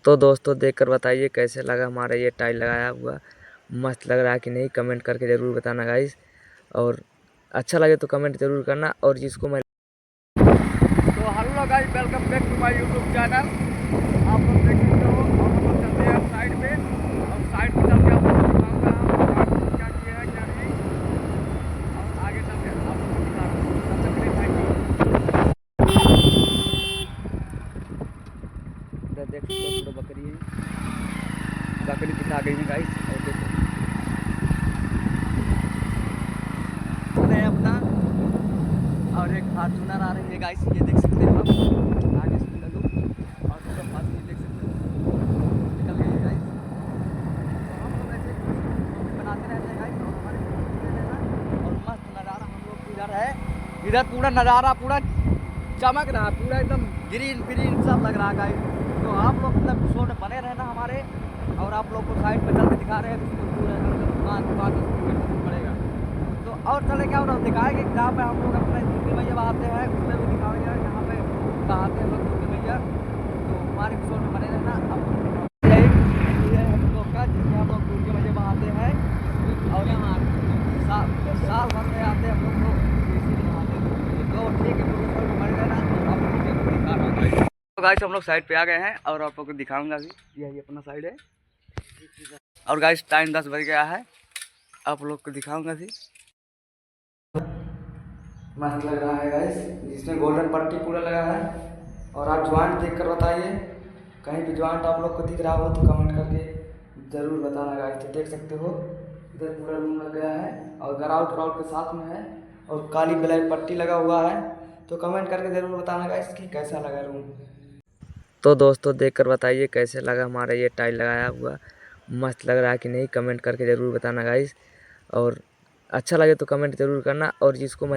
तो दोस्तों देखकर बताइए कैसे लगा हमारा ये टाइल लगाया हुआ। मस्त लग रहा है कि नहीं, कमेंट करके ज़रूर बताना गाइस। और अच्छा लगे तो कमेंट ज़रूर करना। और जिसको मैं तो hello guys, welcome back to my YouTube channel. आप लोग देख सकते हो, हम लोग चलते हैं साइड पे, और साइड पे चल के आप लोग को दिखाऊंगा हम क्या किया है क्या नहीं, और आगे चल के आप लोग को दिखाऊंगा। तब तक के लिए थैंक यू। इधर देख सकते हो, तो बकरी है, बकरी दिखा गई है गाइस। और देखो है अपना, और एक फार्चूनर आ रही है गाइस, ये देख सकते हो आप। आगे से निकल लो और पूरा फास्ट ये देख सकते हो, निकल गई है गाइस। तो हम लोग ऐसे बनाते रहते हैं गाइस, और हमारे और मस्त नज़ारा हम लोग इधर है। इधर पूरा नज़ारा पूरा चमक रहा है, पूरा एकदम ग्रीन ग्रीन सब लग रहा है गाइस। तो आप लोग मतलब शो में बने रहना हमारे, और आप लोग को साइड पर चल के दिखा रहे हैं पूरा दुकान पड़ेगा। तो और चले क्या और दिखाएंगे जहाँ पे हम लोग अपने दुर्गी मैया आते हैं, उसमें भी दिखाएंगे जहाँ पे कहाते हैं लोग दुर्गी मैया। तो हमारे शो में बने रहना। अब ये हम लोग का जिसमें हम लोग दुर्गी मैया बहाते हैं, और यहाँ साल भर में आते हैं हम लोग को इसीलिए बहाते हैं। तो ठीक है, पूरे शो में बने रहना। आप लोग को दिखा रहा हूँ। तो गाइस हम लोग साइड पे आ गए हैं, और आप लोग को दिखाऊंगा भी। यही अपना साइड है। और गाइस टाइम 10 बज गया है, आप लोग को दिखाऊंगा भी। मस्त लग रहा है गाइस, जिसमें गोल्डन पट्टी पूरा लगा है। और आप ज्वाइंट देख कर बताइए, कहीं भी ज्वाइंट आप लोग को दिख रहा हो तो कमेंट करके ज़रूर बताना गाइस। तो देख सकते हो इधर पूरा रूम लग गया है, और ग्राउंड के साथ में है, और काली ब्लैक पट्टी लगा हुआ है। तो कमेंट करके ज़रूर बताना गाइस कि कैसा लगा रूम। तो दोस्तों देखकर बताइए कैसे लगा हमारा ये टाइल लगाया हुआ। मस्त लग रहा है कि नहीं, कमेंट करके ज़रूर बताना गाइस। और अच्छा लगे तो कमेंट ज़रूर करना। और जिसको मैं